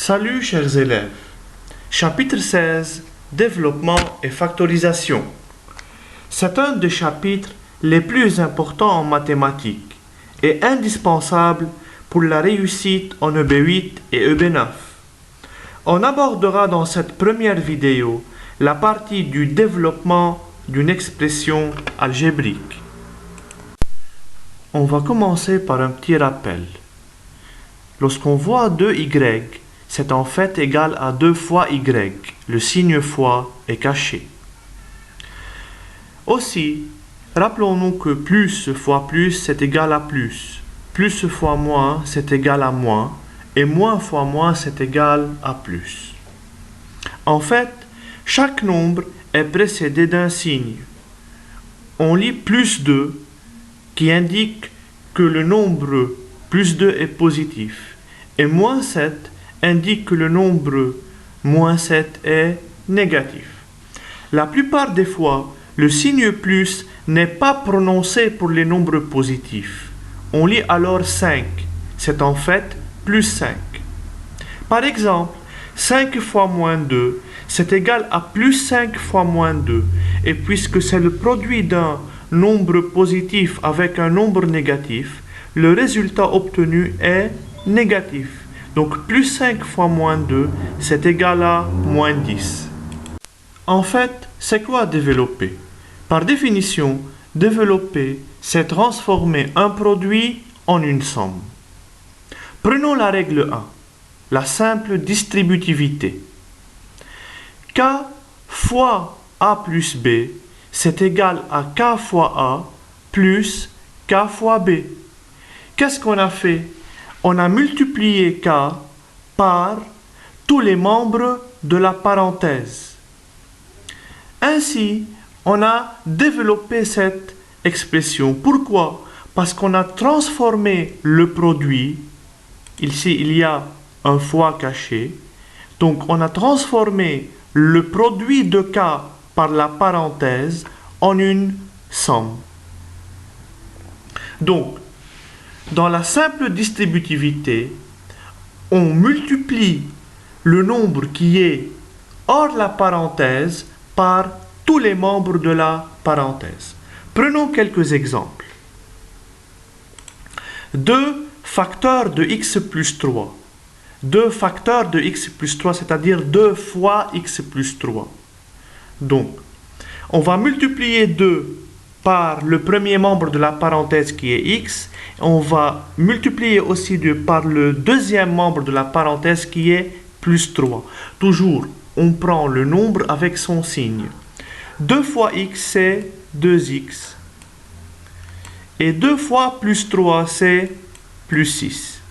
Salut chers élèves. Chapitre 16, Développement et factorisation. C'est un des chapitres les plus importants en mathématiques et indispensable pour la réussite en EB8 et EB9. On abordera dans cette première vidéo la partie du développement d'une expression algébrique. On va commencer par un petit rappel. Lorsqu'on voit 2y, c'est en fait égal à 2 fois y. Le signe fois est caché. Aussi, rappelons-nous que plus fois plus, c'est égal à plus. Plus fois moins, c'est égal à moins. Et moins fois moins, c'est égal à plus. En fait, chaque nombre est précédé d'un signe. On lit plus 2 qui indique que le nombre plus 2 est positif. Et moins 7 indique que le nombre moins 7 est négatif. La plupart des fois, le signe plus n'est pas prononcé pour les nombres positifs. On lit alors 5. C'est en fait plus 5. Par exemple, 5 fois moins 2, c'est égal à plus 5 fois moins 2. Et puisque c'est le produit d'un nombre positif avec un nombre négatif, le résultat obtenu est négatif. Donc plus 5 fois moins 2, c'est égal à moins 10. En fait, c'est quoi développer? Par définition, développer, c'est transformer un produit en une somme. Prenons la règle 1, la simple distributivité. K fois A plus B, c'est égal à K fois A plus K fois B. Qu'est-ce qu'on a fait? On a multiplié K par tous les membres de la parenthèse. Ainsi, on a développé cette expression. Pourquoi? Parce qu'on a transformé le produit. Ici, il y a un fois caché. Donc, on a transformé le produit de K par la parenthèse en une somme. Donc, dans la simple distributivité, on multiplie le nombre qui est hors la parenthèse par tous les membres de la parenthèse. Prenons quelques exemples. 2 facteurs de x plus 3. 2 facteurs de x plus 3, c'est-à-dire 2 fois x plus 3. Donc, on va multiplier 2 par le premier membre de la parenthèse qui est x. On va multiplier aussi 2 par le deuxième membre de la parenthèse qui est plus 3. Toujours, on prend le nombre avec son signe. 2 fois x, c'est 2x. Et 2 fois plus 3, c'est plus 6.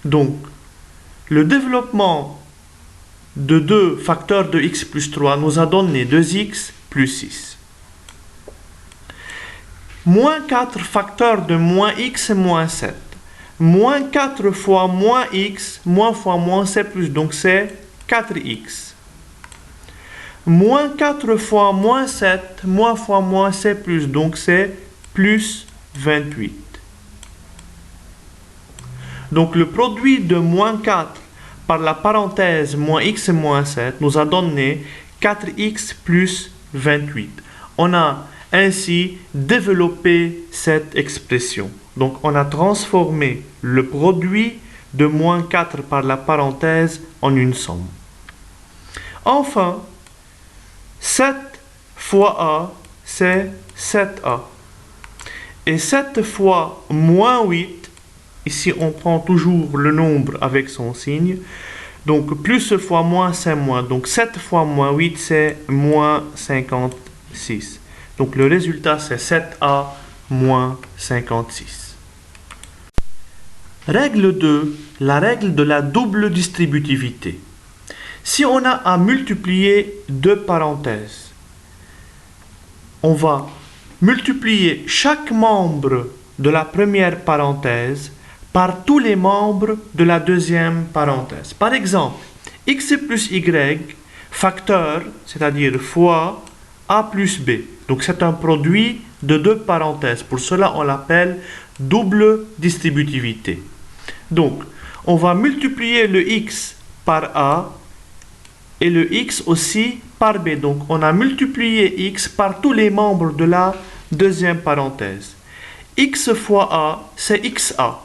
Donc, le développement de 2 facteurs de x plus 3 nous a donné 2x plus 6. Moins 4 facteurs de moins x moins 7. Moins 4 fois moins x, moins fois moins, c'est plus, donc c'est 4x. Moins 4 fois moins 7, moins fois moins, c'est plus, donc c'est plus 28. Donc le produit de moins 4 par la parenthèse moins x moins 7 nous a donné 4x plus 28. On a ainsi développé cette expression. Donc on a transformé le produit de moins 4 par la parenthèse en une somme. Enfin, 7 fois A, c'est 7A. Et 7 fois moins 8, ici on prend toujours le nombre avec son signe. Donc plus fois moins, c'est moins. Donc 7 fois moins 8, c'est moins 56. Donc le résultat, c'est 7A moins 56. Règle 2, la règle de la double distributivité. Si on a à multiplier deux parenthèses, on va multiplier chaque membre de la première parenthèse par tous les membres de la deuxième parenthèse. Par exemple, x plus y, facteur, c'est-à-dire fois a plus b. Donc c'est un produit de deux parenthèses. Pour cela, on l'appelle double distributivité. Donc, on va multiplier le x par a et le x aussi par b. Donc, on a multiplié x par tous les membres de la deuxième parenthèse. X fois a, c'est xa.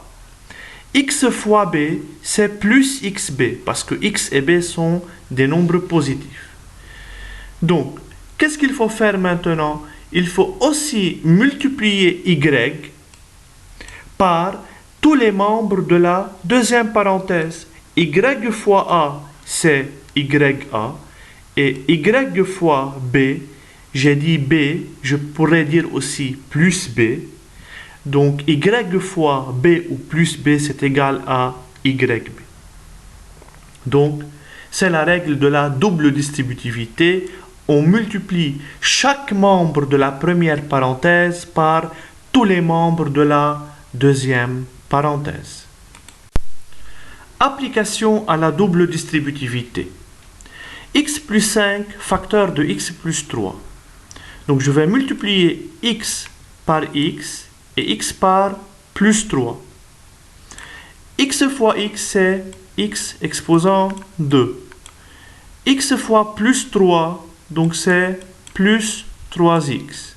X fois b, c'est plus xb, parce que x et b sont des nombres positifs. Donc, qu'est-ce qu'il faut faire maintenant? Il faut aussi multiplier y par tous les membres de la deuxième parenthèse. Y fois a, c'est ya, et y fois b, j'ai dit b, je pourrais dire aussi plus b. Donc, y fois b ou plus b, c'est égal à yb. Donc, c'est la règle de la double distributivité. On multiplie chaque membre de la première parenthèse par tous les membres de la deuxième parenthèse. Application à la double distributivité. X plus 5, facteur de x plus 3. Donc, je vais multiplier x par x et x par plus 3. X fois x, c'est x exposant 2. X fois plus 3, donc c'est plus 3x.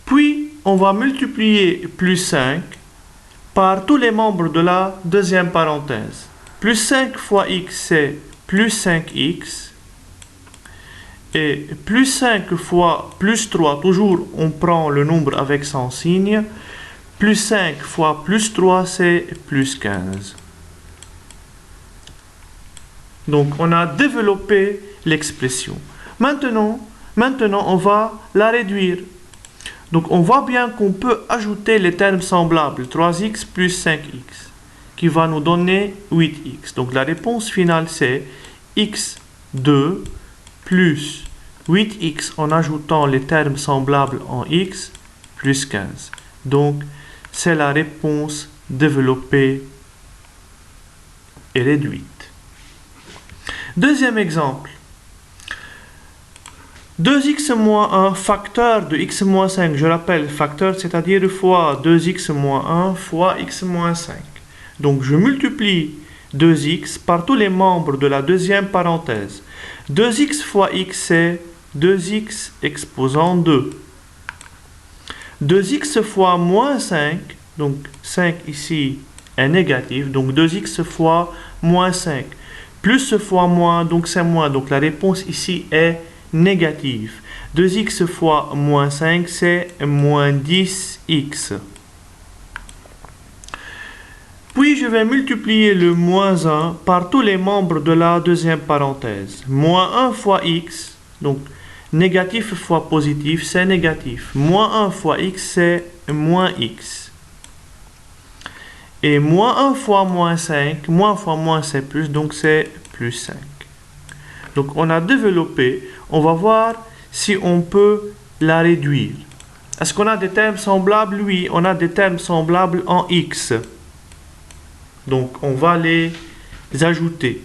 Puis, on va multiplier plus 5 par tous les membres de la deuxième parenthèse. Plus 5 fois x, c'est plus 5x. Et plus 5 fois plus 3, toujours on prend le nombre avec son signe. Plus 5 fois plus 3, c'est plus 15. Donc, on a développé l'expression. Maintenant, on va la réduire. Donc, on voit bien qu'on peut ajouter les termes semblables. 3x plus 5x, qui va nous donner 8x. Donc, la réponse finale, c'est x2 plus 8x en ajoutant les termes semblables en x plus 15. Donc, c'est la réponse développée et réduite. Deuxième exemple. 2x moins 1, facteur de x moins 5. Je rappelle, facteur, c'est-à-dire fois 2x moins 1 fois x moins 5. Donc, je multiplie 2x par tous les membres de la deuxième parenthèse. 2x fois x, c'est 2x exposant 2. 2x fois moins 5, donc 5 ici est négatif, donc 2x fois moins 5. Plus fois moins, donc c'est moins, donc la réponse ici est négative. 2x fois moins 5, c'est moins 10x. Puis je vais multiplier le moins 1 par tous les membres de la deuxième parenthèse. Moins 1 fois x, donc négatif fois positif, c'est négatif. Moins 1 fois x, c'est moins x. Et moins 1 fois moins 5, moins fois moins, c'est plus, donc c'est plus 5. Donc, on a développé, on va voir si on peut la réduire. Est-ce qu'on a des termes semblables? Oui, on a des termes semblables en x. Donc, on va les ajouter.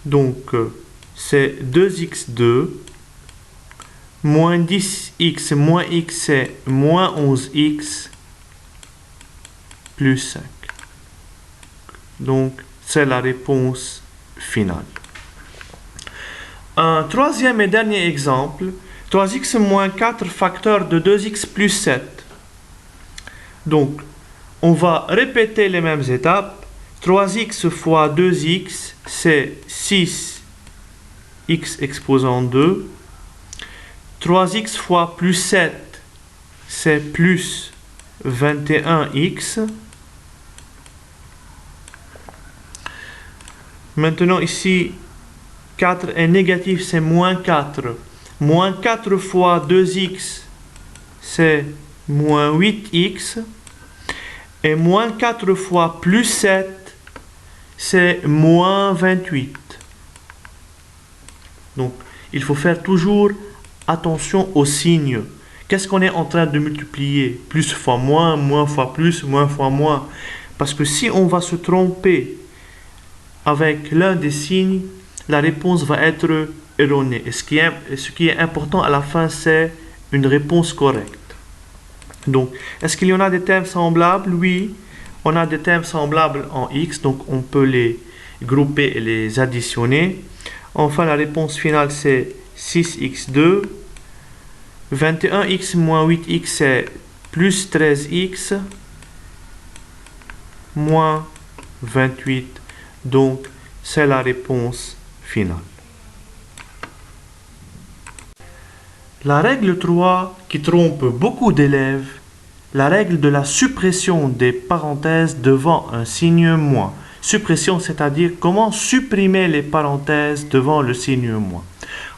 Donc, c'est 2x2, moins 10x, moins x, c'est moins 11x, plus 5. Donc, c'est la réponse finale. Un troisième et dernier exemple. 3x moins 4 facteur de 2x plus 7. Donc, on va répéter les mêmes étapes. 3x fois 2x, c'est 6x exposant 2. 3x fois plus 7, c'est plus 21x. Maintenant, ici, 4 est négatif, c'est moins 4. Moins 4 fois 2x, c'est moins 8x. Et moins 4 fois plus 7, c'est moins 28. Donc, il faut faire toujours attention aux signes. Qu'est-ce qu'on est en train de multiplier? Plus fois moins, moins fois plus, moins fois moins. Parce que si on va se tromper avec l'un des signes, la réponse va être erronée. Et ce qui est important à la fin, c'est une réponse correcte. Donc, est-ce qu'il y en a des termes semblables? Oui. On a des termes semblables en x, donc on peut les grouper et les additionner. Enfin, la réponse finale, c'est 6x2. 21x moins 8x, c'est plus 13x moins 28. Donc, c'est la réponse finale. La règle 3 qui trompe beaucoup d'élèves, la règle de la suppression des parenthèses devant un signe moins. Suppression, c'est-à-dire comment supprimer les parenthèses devant le signe moins.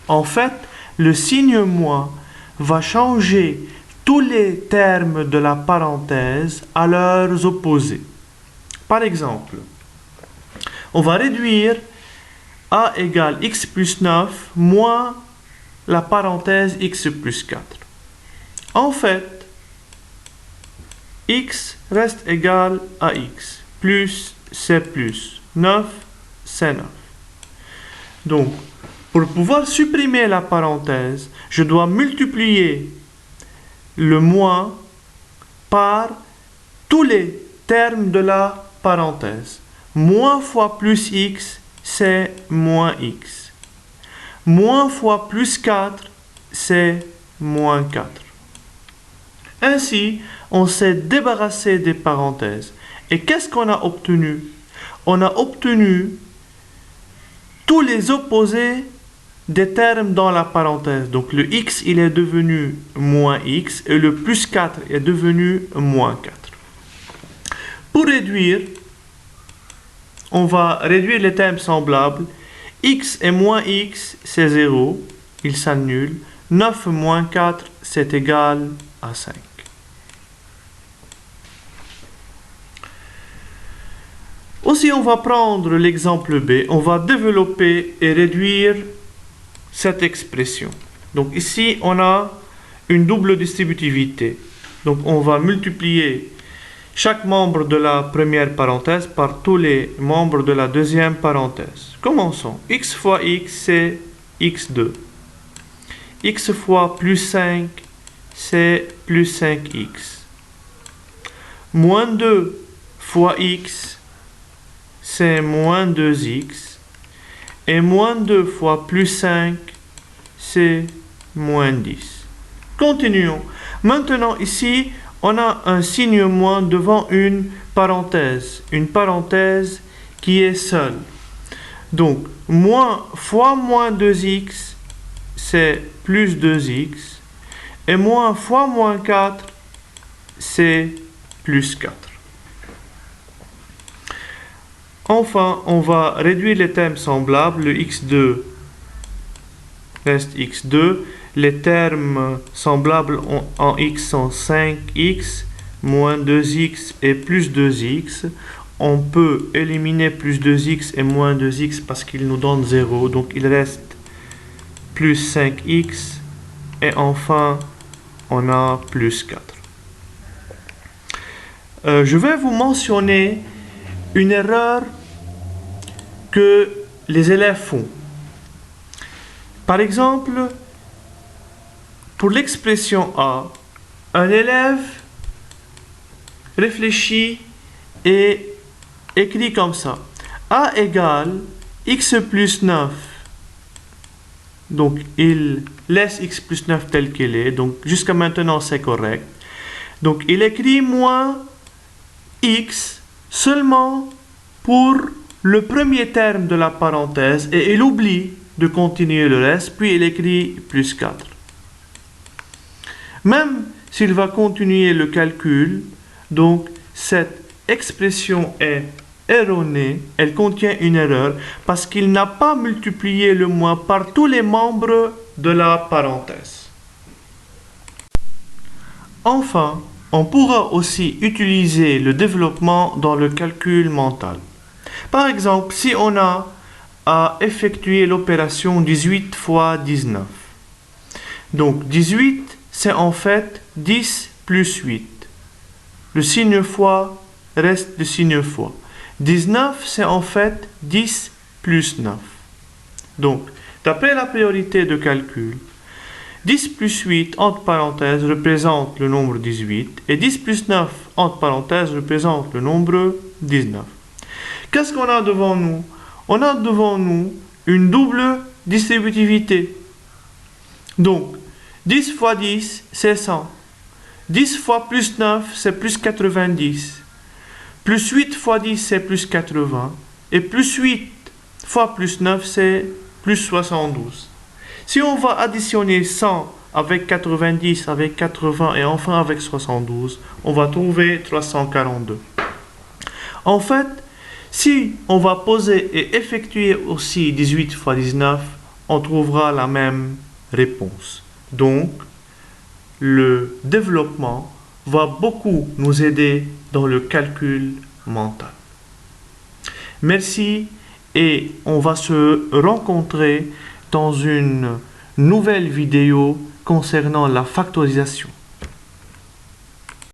En fait, le signe moins va changer tous les termes de la parenthèse à leurs opposés. Par exemple, on va réduire a égale x plus 9 moins la parenthèse x plus 4. En fait, x reste égal à x. Plus, c'est plus. 9, c'est 9. Donc, pour pouvoir supprimer la parenthèse, je dois multiplier le moins par tous les termes de la parenthèse. Moins fois plus x, c'est moins x. Moins fois plus 4, c'est moins 4. Ainsi, on s'est débarrassé des parenthèses. Et qu'est-ce qu'on a obtenu? On a obtenu tous les opposés des termes dans la parenthèse. Donc le x, il est devenu moins x et le plus 4 est devenu moins 4. Pour réduire, on va réduire les termes semblables. X et moins x, c'est 0, il s'annule. 9 moins 4, c'est égal à 5. Aussi, on va prendre l'exemple B. On va développer et réduire cette expression. Donc ici, on a une double distributivité. Donc on va multiplier chaque membre de la première parenthèse par tous les membres de la deuxième parenthèse. Commençons. X fois x, c'est x2. X fois plus 5, c'est plus 5x. Moins 2 fois x, c'est moins 2x. Et moins 2 fois plus 5, c'est moins 10. Continuons. Maintenant, ici, on a un signe moins devant une parenthèse qui est seule. Donc, moins fois moins 2x, c'est plus 2x. Et moins fois moins 4, c'est plus 4. Enfin, on va réduire les termes semblables. Le x2 reste x2. Les termes semblables en x sont 5x, moins 2x et plus 2x. On peut éliminer plus 2x et moins 2x parce qu'ils nous donnent 0. Donc, il reste plus 5x. Et enfin, on a plus 4. Je vais vous mentionner une erreur que les élèves font. Par exemple, pour l'expression A, un élève réfléchit et écrit comme ça. A égale x plus 9. Donc, il laisse x plus 9 tel qu'il est. Donc, jusqu'à maintenant, c'est correct. Donc, il écrit moins x seulement pour le premier terme de la parenthèse et il oublie de continuer le reste, puis il écrit plus 4. Même s'il va continuer le calcul, donc cette expression est erronée, elle contient une erreur parce qu'il n'a pas multiplié le moins par tous les membres de la parenthèse. Enfin, on pourra aussi utiliser le développement dans le calcul mental. Par exemple, si on a à effectuer l'opération 18 fois 19. Donc 18, c'est en fait 10 plus 8. Le signe fois reste le signe fois. 19, c'est en fait 10 plus 9. Donc, d'après la priorité de calcul, 10 plus 8, entre parenthèses, représente le nombre 18. Et 10 plus 9, entre parenthèses, représente le nombre 19. Qu'est-ce qu'on a devant nous? On a devant nous une double distributivité. Donc, 10 fois 10, c'est 100. 10 fois plus 9, c'est plus 90. Plus 8 fois 10, c'est plus 80. Et plus 8 fois plus 9, c'est plus 72. Si on va additionner 100 avec 90, avec 80 et enfin avec 72, on va trouver 342. En fait, si on va poser et effectuer aussi 18 fois 19, on trouvera la même réponse. Donc, le développement va beaucoup nous aider dans le calcul mental. Merci et on va se rencontrer dans une nouvelle vidéo concernant la factorisation.